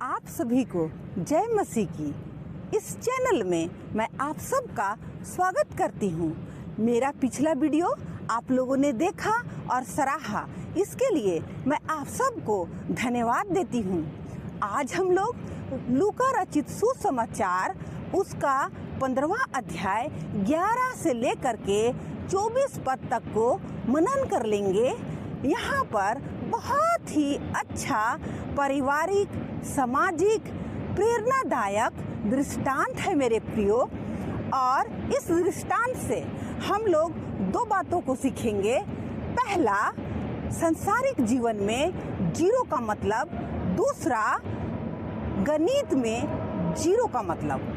आप सभी को जय मसीह की। इस चैनल में मैं आप सबका स्वागत करती हूँ। मेरा पिछला वीडियो आप लोगों ने देखा और सराहा, इसके लिए मैं आप सबको धन्यवाद देती हूँ। आज हम लोग लूका रचित सुसमाचार उसका 15वां अध्याय 11 से लेकर के 24 पद तक को मनन कर लेंगे। यहाँ पर बहुत ही अच्छा पारिवारिक, सामाजिक, प्रेरणादायक दृष्टांत है मेरे प्रियो। और इस दृष्टांत से हम लोग दो बातों को सीखेंगे। पहला, सांसारिक जीवन में जीरो का मतलब। दूसरा, गणित में जीरो का मतलब।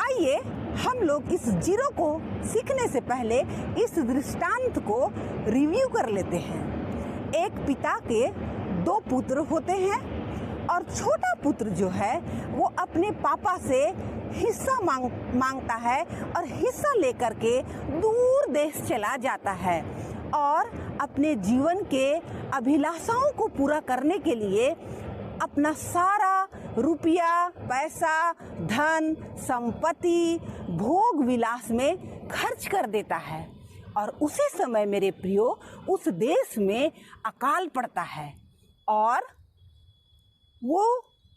आइए हम लोग इस जीरो को सीखने से पहले इस दृष्टांत को रिव्यू कर लेते हैं। एक पिता के दो पुत्र होते हैं और छोटा पुत्र जो है वो अपने पापा से हिस्सा मांगता है और हिस्सा लेकर के दूर देश चला जाता है और अपने जीवन के अभिलाषाओं को पूरा करने के लिए अपना सारा रुपया, पैसा, धन, संपत्ति, भोग विलास में खर्च कर देता है। और उसी समय मेरे प्रियो उस देश में अकाल पड़ता है और वो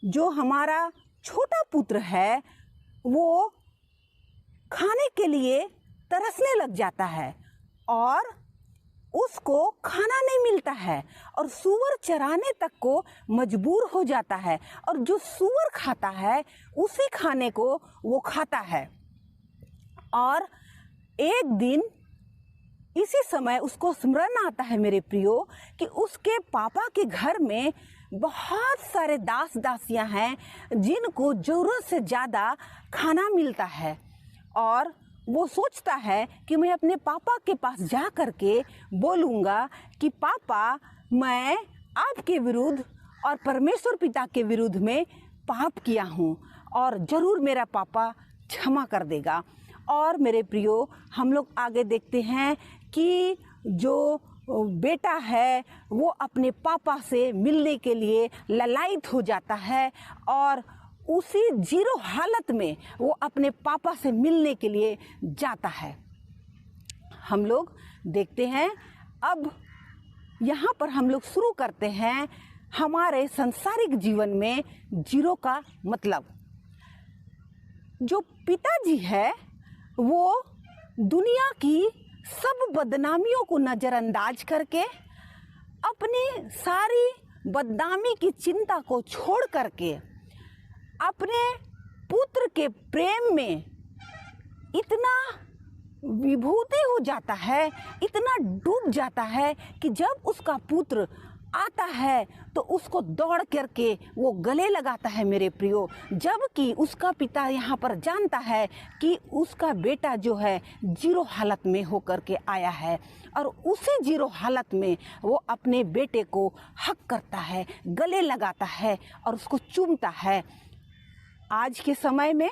जो हमारा छोटा पुत्र है वो खाने के लिए तरसने लग जाता है और उसको खाना नहीं मिलता है और सूअर चराने तक को मजबूर हो जाता है और जो सूअर खाता है उसी खाने को वो खाता है। और एक दिन इसी समय उसको स्मरण आता है मेरे प्रियो कि उसके पापा के घर में बहुत सारे दास दासियां हैं जिनको जरूरत से ज़्यादा खाना मिलता है। और वो सोचता है कि मैं अपने पापा के पास जा कर के बोलूँगा कि पापा, मैं आपके विरुद्ध और परमेश्वर पिता के विरुद्ध में पाप किया हूँ और ज़रूर मेरा पापा क्षमा कर देगा। और मेरे प्रियो, हम लोग आगे देखते हैं कि जो बेटा है वो अपने पापा से मिलने के लिए ललायित हो जाता है और उसी जीरो हालत में वो अपने पापा से मिलने के लिए जाता है। हम लोग देखते हैं, अब यहाँ पर हम लोग शुरू करते हैं हमारे सांसारिक जीवन में जीरो का मतलब। जो पिताजी है वो दुनिया की सब बदनामियों को नज़रअंदाज करके अपनी सारी बदनामी की चिंता को छोड़ करके अपने पुत्र के प्रेम में इतना विभूति हो जाता है, इतना डूब जाता है कि जब उसका पुत्र आता है तो उसको दौड़ करके वो गले लगाता है मेरे प्रियो। जबकि उसका पिता यहाँ पर जानता है कि उसका बेटा जो है जीरो हालत में होकर के आया है और उसी जीरो हालत में वो अपने बेटे को हक करता है, गले लगाता है और उसको चूमता है। आज के समय में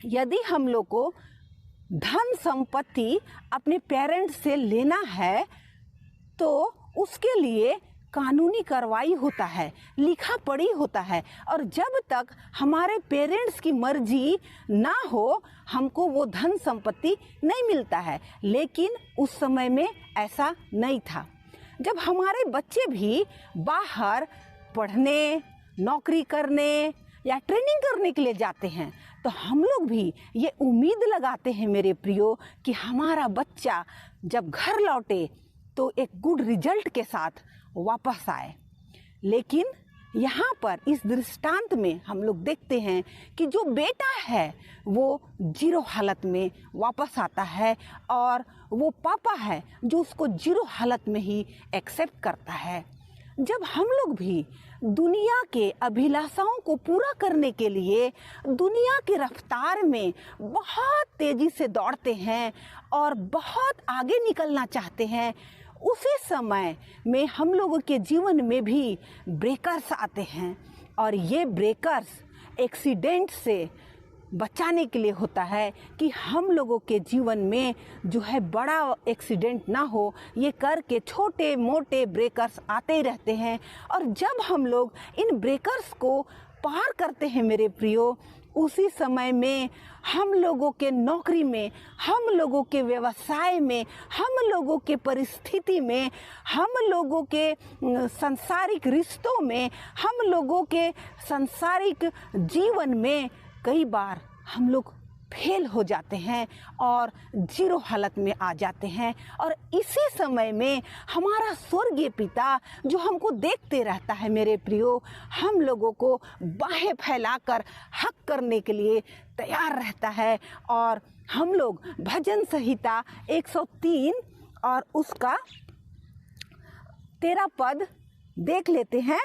यदि हम लोग को धन संपत्ति अपने पेरेंट्स से लेना है तो उसके लिए कानूनी कार्रवाई होता है, लिखा पढ़ी होता है और जब तक हमारे पेरेंट्स की मर्जी ना हो हमको वो धन संपत्ति नहीं मिलता है। लेकिन उस समय में ऐसा नहीं था। जब हमारे बच्चे भी बाहर पढ़ने, नौकरी करने या ट्रेनिंग करने के लिए जाते हैं तो हम लोग भी ये उम्मीद लगाते हैं मेरे प्रियो कि हमारा बच्चा जब घर लौटे तो एक गुड रिजल्ट के साथ वापस आए। लेकिन यहाँ पर इस दृष्टांत में हम लोग देखते हैं कि जो बेटा है वो जीरो हालत में वापस आता है और वो पापा है जो उसको जीरो हालत में ही एक्सेप्ट करता है। जब हम लोग भी दुनिया के अभिलाषाओं को पूरा करने के लिए दुनिया की रफ्तार में बहुत तेज़ी से दौड़ते हैं और बहुत आगे निकलना चाहते हैं, उसी समय में हम लोगों के जीवन में भी ब्रेकर्स आते हैं और ये ब्रेकर्स एक्सीडेंट से, बचाने के लिए होता है कि हम लोगों के जीवन में जो है बड़ा एक्सीडेंट ना हो, ये करके छोटे मोटे ब्रेकर्स आते ही रहते हैं। और जब हम लोग इन ब्रेकर्स को पार करते हैं मेरे प्रियो, उसी समय में हम लोगों के नौकरी में, हम लोगों के व्यवसाय में, हम लोगों के परिस्थिति में, हम लोगों के सांसारिक रिश्तों में, हम लोगों के सांसारिक जीवन में कई बार हम लोग फेल हो जाते हैं और जीरो हालत में आ जाते हैं। और इसी समय में हमारा स्वर्गीय पिता जो हमको देखते रहता है मेरे प्रियो, हम लोगों को बाहें फैलाकर हक करने के लिए तैयार रहता है। और हम लोग भजन संहिता 103 और उसका 13 पद देख लेते हैं।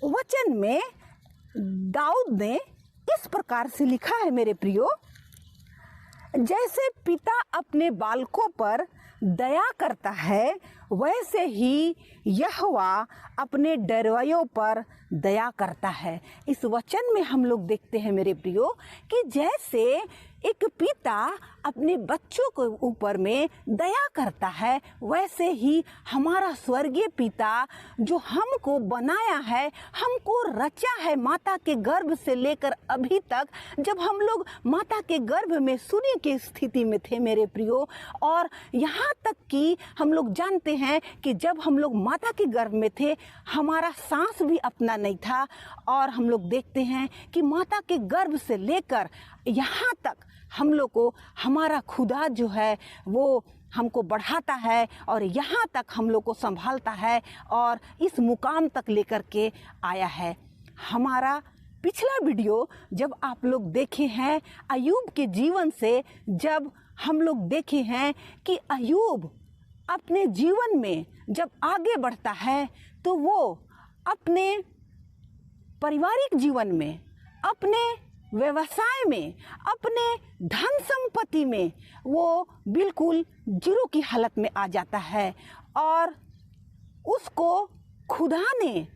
वचन में दाऊद ने इस प्रकार से लिखा है मेरे प्रियो, जैसे पिता अपने बालकों पर दया करता है, वैसे ही यहोवा अपने डरवैयों पर दया करता है। इस वचन में हम लोग देखते हैं मेरे प्रियो कि जैसे एक पिता अपने बच्चों के ऊपर में दया करता है, वैसे ही हमारा स्वर्गीय पिता जो हमको बनाया है, हमको रचा है माता के गर्भ से लेकर अभी तक, जब हम लोग माता के गर्भ में शून्य की स्थिति में थे मेरे प्रियो, और यहाँ तक कि हम लोग जानते हैं कि जब हम लोग माता के गर्भ में थे हमारा सांस भी अपना नहीं था। और हम लोग देखते हैं कि माता के गर्भ से लेकर यहाँ तक हम लोग को हमारा खुदा जो है वो हमको बढ़ाता है और यहाँ तक हम लोग को संभालता है और इस मुकाम तक लेकर के आया है। हमारा पिछला वीडियो जब आप लोग देखे हैं अय्यूब के जीवन से, जब हम लोग देखे हैं कि अय्यूब अपने जीवन में जब आगे बढ़ता है तो वो अपने पारिवारिक जीवन में, अपने व्यवसाय में, अपने धन संपत्ति में वो बिल्कुल जीरो की हालत में आ जाता है और उसको खुदा ने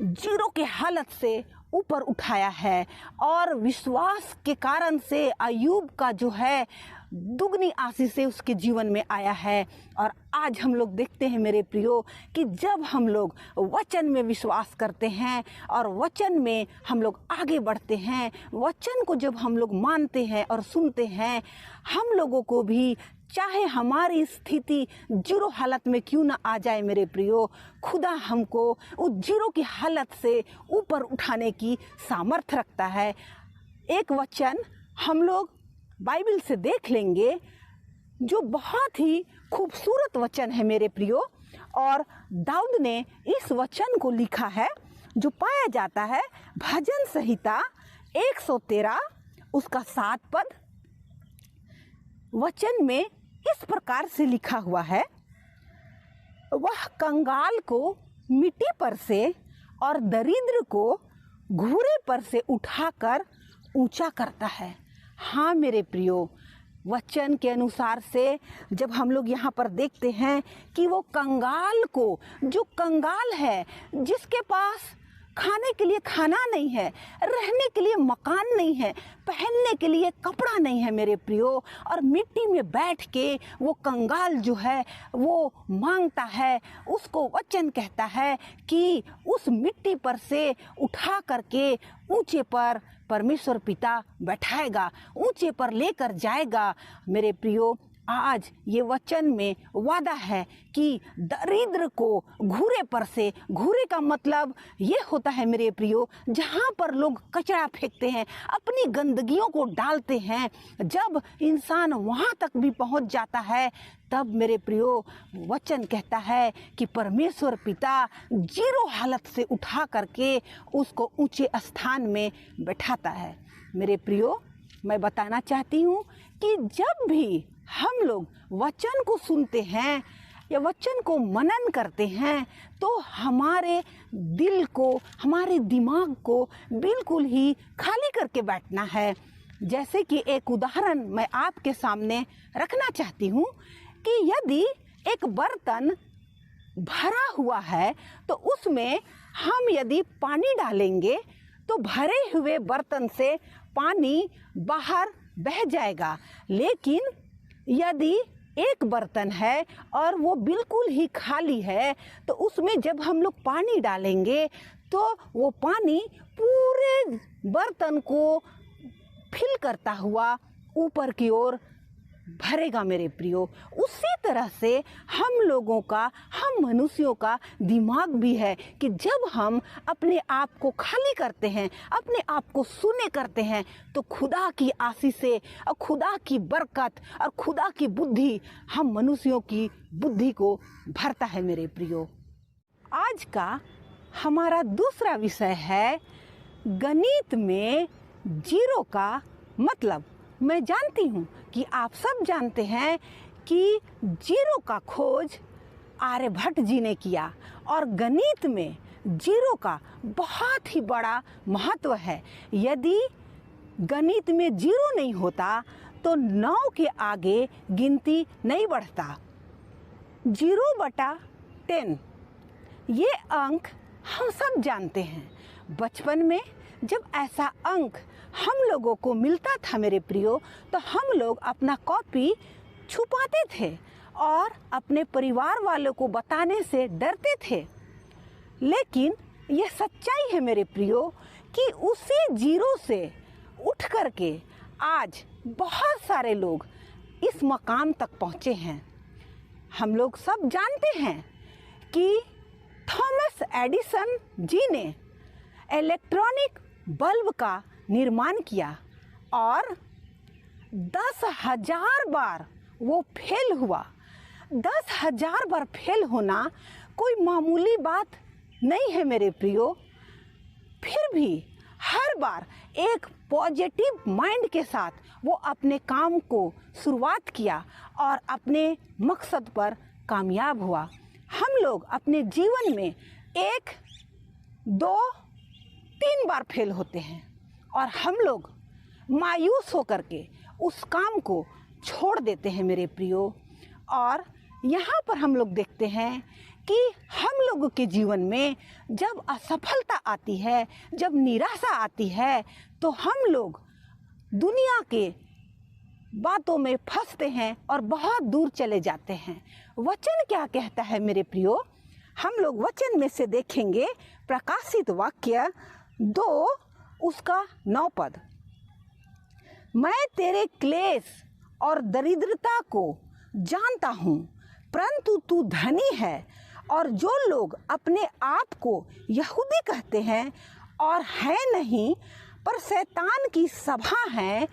जीरो के हालत से ऊपर उठाया है। और विश्वास के कारण से अय्यूब का जो है दुगनी आशीषें उसके जीवन में आया है। और आज हम लोग देखते हैं मेरे प्रियो कि जब हम लोग वचन में विश्वास करते हैं और वचन में हम लोग आगे बढ़ते हैं, वचन को जब हम लोग मानते हैं और सुनते हैं, हम लोगों को भी चाहे हमारी स्थिति जीरो हालत में क्यों ना आ जाए मेरे प्रियो, खुदा हमको उस जीरो की हालत से ऊपर उठाने की सामर्थ्य रखता है। एक वचन हम लोग बाइबल से देख लेंगे जो बहुत ही खूबसूरत वचन है मेरे प्रियो, और दाऊद ने इस वचन को लिखा है जो पाया जाता है भजन संहिता 113 उसका 7 पद। वचन में इस प्रकार से लिखा हुआ है, वह कंगाल को मिट्टी पर से और दरिद्र को घूरे पर से उठाकर ऊंचा करता है। हाँ मेरे प्रियो, वचन के अनुसार से जब हम लोग यहाँ पर देखते हैं कि वो कंगाल को, जो कंगाल है, जिसके पास खाने के लिए खाना नहीं है, रहने के लिए मकान नहीं है, पहनने के लिए कपड़ा नहीं है मेरे प्रियो, और मिट्टी में बैठ के वो कंगाल जो है वो मांगता है, उसको वचन कहता है कि उस मिट्टी पर से उठा करके ऊंचे पर परमेश्वर पिता बैठाएगा, ऊंचे पर लेकर जाएगा। मेरे प्रियो, आज ये वचन में वादा है कि दरिद्र को घूरे पर से, घूरे का मतलब ये होता है मेरे प्रियो जहाँ पर लोग कचरा फेंकते हैं, अपनी गंदगियों को डालते हैं, जब इंसान वहाँ तक भी पहुँच जाता है तब मेरे प्रियो वचन कहता है कि परमेश्वर पिता जीरो हालत से उठा करके उसको ऊंचे स्थान में बैठाता है। मेरे प्रियो, मैं बताना चाहती हूँ कि जब भी हम लोग वचन को सुनते हैं या वचन को मनन करते हैं तो हमारे दिल को, हमारे दिमाग को बिल्कुल ही खाली करके बैठना है। जैसे कि एक उदाहरण मैं आपके सामने रखना चाहती हूँ कि यदि एक बर्तन भरा हुआ है तो उसमें हम यदि पानी डालेंगे तो भरे हुए बर्तन से पानी बाहर बह जाएगा। लेकिन यदि एक बर्तन है और वो बिल्कुल ही खाली है तो उसमें जब हम लोग पानी डालेंगे तो वो पानी पूरे बर्तन को फिल करता हुआ ऊपर की ओर भरेगा मेरे प्रियो। उसी तरह से हम लोगों का, हम मनुष्यों का दिमाग भी है कि जब हम अपने आप को खाली करते हैं, अपने आप को शून्य करते हैं, तो खुदा की आशीषें और खुदा की बरकत और खुदा की बुद्धि हम मनुष्यों की बुद्धि को भरता है मेरे प्रियो। आज का हमारा दूसरा विषय है गणित में जीरो का मतलब। मैं जानती हूँ कि आप सब जानते हैं कि जीरो का खोज आर्यभट्ट जी ने किया और गणित में जीरो का बहुत ही बड़ा महत्व है। यदि गणित में जीरो नहीं होता तो 9 के आगे गिनती नहीं बढ़ता। 0/10 ये अंक हम सब जानते हैं। बचपन में जब ऐसा अंक हम लोगों को मिलता था मेरे प्रियो, तो हम लोग अपना कॉपी छुपाते थे और अपने परिवार वालों को बताने से डरते थे। लेकिन यह सच्चाई है मेरे प्रियो कि उसी जीरो से उठ करके आज बहुत सारे लोग इस मकाम तक पहुँचे हैं। हम लोग सब जानते हैं कि थॉमस एडिसन जी ने इलेक्ट्रॉनिक बल्ब का निर्माण किया और 10,000 बार वो फेल हुआ। 10,000 बार फेल होना कोई मामूली बात नहीं है मेरे प्रियो। फिर भी हर बार एक पॉजिटिव माइंड के साथ वो अपने काम को शुरुआत किया और अपने मकसद पर कामयाब हुआ। हम लोग अपने जीवन में 1, 2, 3 बार फेल होते हैं और हम लोग मायूस होकर के उस काम को छोड़ देते हैं मेरे प्रियो। और यहाँ पर हम लोग देखते हैं कि हम लोगों के जीवन में जब असफलता आती है, जब निराशा आती है, तो हम लोग दुनिया के बातों में फंसते हैं और बहुत दूर चले जाते हैं। वचन क्या कहता है मेरे प्रियो? हम लोग वचन में से देखेंगे प्रकाशित वाक्य 2 उसका 9 पद। मैं तेरे क्लेश और दरिद्रता को जानता हूँ, परंतु तू धनी है। और जो लोग अपने आप को यहूदी कहते हैं और है नहीं, पर शैतान की सभा है,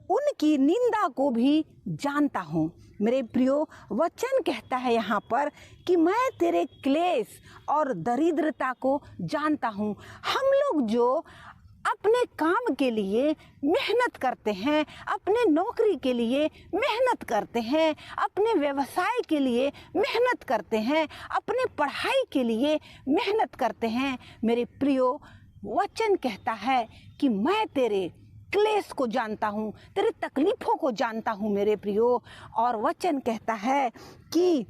उनकी निंदा को भी जानता हूँ। मेरे प्रियो, वचन कहता है यहाँ पर कि मैं तेरे क्लेश और दरिद्रता को जानता हूँ। हम लोग जो अपने काम के लिए मेहनत करते हैं, अपने नौकरी के लिए मेहनत करते हैं, अपने व्यवसाय के लिए मेहनत करते हैं, अपने पढ़ाई के लिए मेहनत करते हैं, मेरे प्रियो, वचन कहता है कि मैं तेरे क्लेश को जानता हूँ, तेरे तकलीफ़ों को जानता हूँ मेरे प्रियो। और वचन कहता है कि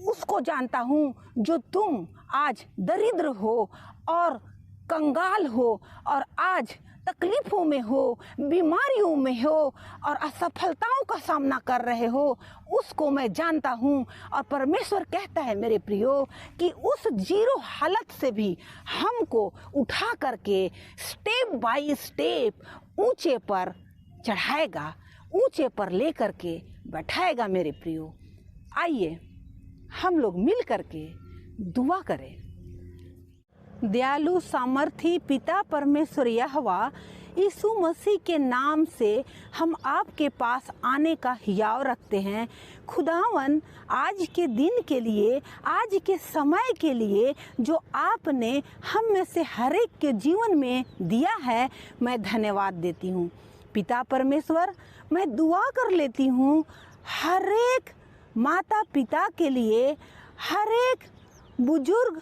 उसको जानता हूँ जो तुम आज दरिद्र हो और कंगाल हो और आज तकलीफ़ों में हो, बीमारियों में हो और असफलताओं का सामना कर रहे हो, उसको मैं जानता हूँ। और परमेश्वर कहता है मेरे प्रियो कि उस जीरो हालत से भी हमको उठा करके स्टेप बाय स्टेप ऊंचे पर चढ़ाएगा, ऊंचे पर ले करके बैठाएगा मेरे प्रियो। आइए हम लोग मिल करके दुआ करें। दयालु सामर्थी पिता परमेश्वर यहोवा, यीशु मसीह के नाम से हम आपके पास आने का हियाव रखते हैं। खुदावन, आज के दिन के लिए, आज के समय के लिए जो आपने हम में से हर एक के जीवन में दिया है, मैं धन्यवाद देती हूँ। पिता परमेश्वर, मैं दुआ कर लेती हूँ हर एक माता पिता के लिए, हर एक बुजुर्ग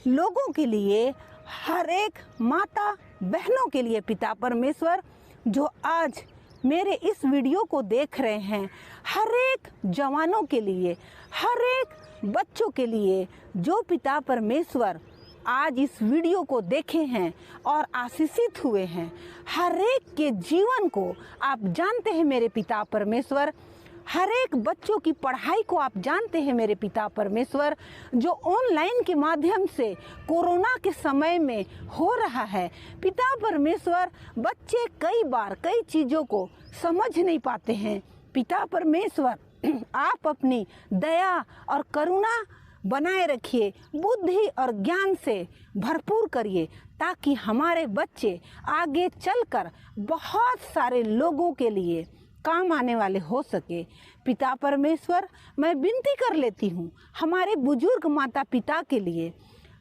लोगों के लिए, हर एक माता बहनों के लिए पिता परमेश्वर, जो आज मेरे इस वीडियो को देख रहे हैं, हर एक जवानों के लिए, हर एक बच्चों के लिए जो पिता परमेश्वर आज इस वीडियो को देखे हैं और आशीषित हुए हैं। हर एक के जीवन को आप जानते हैं मेरे पिता परमेश्वर, हर एक बच्चों की पढ़ाई को आप जानते हैं मेरे पिता परमेश्वर। जो ऑनलाइन के माध्यम से कोरोना के समय में हो रहा है पिता परमेश्वर, बच्चे कई बार कई चीज़ों को समझ नहीं पाते हैं। पिता परमेश्वर, आप अपनी दया और करुणा बनाए रखिए, बुद्धि और ज्ञान से भरपूर करिए, ताकि हमारे बच्चे आगे चलकर बहुत सारे लोगों के लिए काम आने वाले हो सके। पिता परमेश्वर, मैं विनती कर लेती हूँ हमारे बुजुर्ग माता पिता के लिए,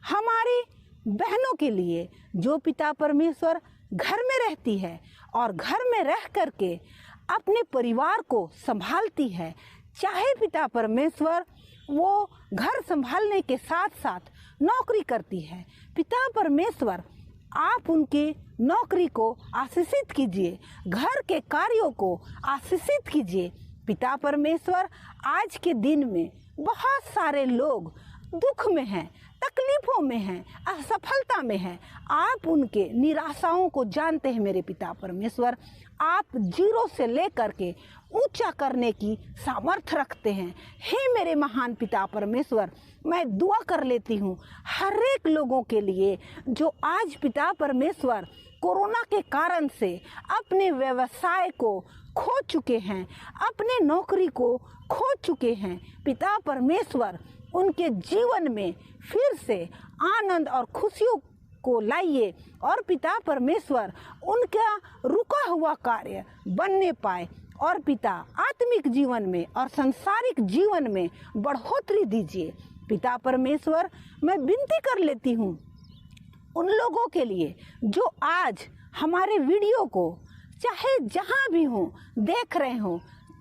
हमारी बहनों के लिए, जो पिता परमेश्वर घर में रहती है और घर में रह करके अपने परिवार को संभालती है। चाहे पिता परमेश्वर वो घर संभालने के साथ साथ नौकरी करती है, पिता परमेश्वर आप उनके नौकरी को आशीषित कीजिए, घर के कार्यों को आशीषित कीजिए। पिता परमेश्वर, आज के दिन में बहुत सारे लोग दुख में हैं, तकलीफों में हैं, असफलता में हैं। आप उनके निराशाओं को जानते हैं मेरे पिता परमेश्वर। आप जीरो से लेकर के ऊंचा करने की सामर्थ्य रखते हैं। हे मेरे महान पिता परमेश्वर, मैं दुआ कर लेती हूँ हर एक लोगों के लिए जो आज पिता परमेश्वर कोरोना के कारण से अपने व्यवसाय को खो चुके हैं, अपने नौकरी को खो चुके हैं। पिता परमेश्वर, उनके जीवन में फिर से आनंद और खुशियों को लाइए और पिता परमेश्वर उनका रुका हुआ कार्य बनने पाए और पिता आत्मिक जीवन में और सांसारिक जीवन में बढ़ोतरी दीजिए। पिता परमेश्वर, मैं विनती कर लेती हूँ उन लोगों के लिए जो आज हमारे वीडियो को चाहे जहाँ भी हो देख रहे हो,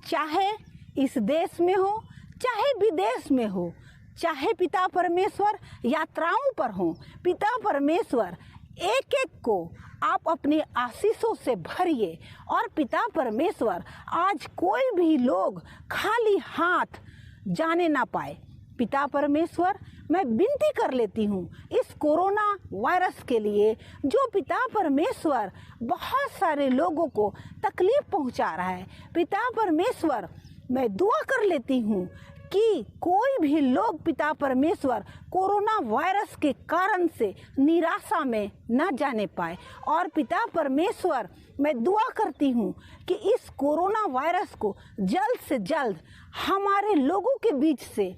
चाहे इस देश में हो चाहे विदेश में हो, चाहे पिता परमेश्वर यात्राओं पर हो, पिता परमेश्वर एक एक को आप अपने आशीषों से भरिए और पिता परमेश्वर आज कोई भी लोग खाली हाथ जाने ना पाए। पिता परमेश्वर, मैं विनती कर लेती हूँ इस कोरोना वायरस के लिए जो पिता परमेश्वर बहुत सारे लोगों को तकलीफ पहुँचा रहा है। पिता परमेश्वर, मैं दुआ कर लेती हूँ कि कोई भी लोग पिता परमेश्वर कोरोना वायरस के कारण से निराशा में न जाने पाए। और पिता परमेश्वर, मैं दुआ करती हूँ कि इस कोरोना वायरस को जल्द से जल्द हमारे लोगों के बीच से,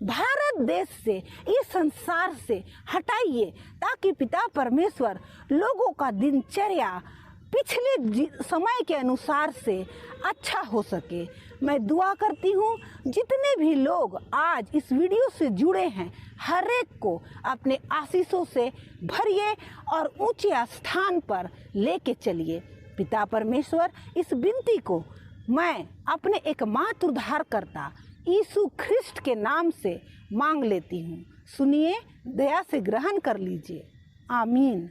भारत देश से, इस संसार से हटाइए, ताकि पिता परमेश्वर लोगों का दिनचर्या पिछले समय के अनुसार से अच्छा हो सके। मैं दुआ करती हूँ जितने भी लोग आज इस वीडियो से जुड़े हैं हर एक को अपने आशीषों से भरिए और ऊंचे स्थान पर लेके चलिए। पिता परमेश्वर, इस विनती को मैं अपने एकमात्र उद्धारकर्ता यीशु ख्रिस्ट के नाम से मांग लेती हूँ। सुनिए, दया से ग्रहण कर लीजिए। आमीन।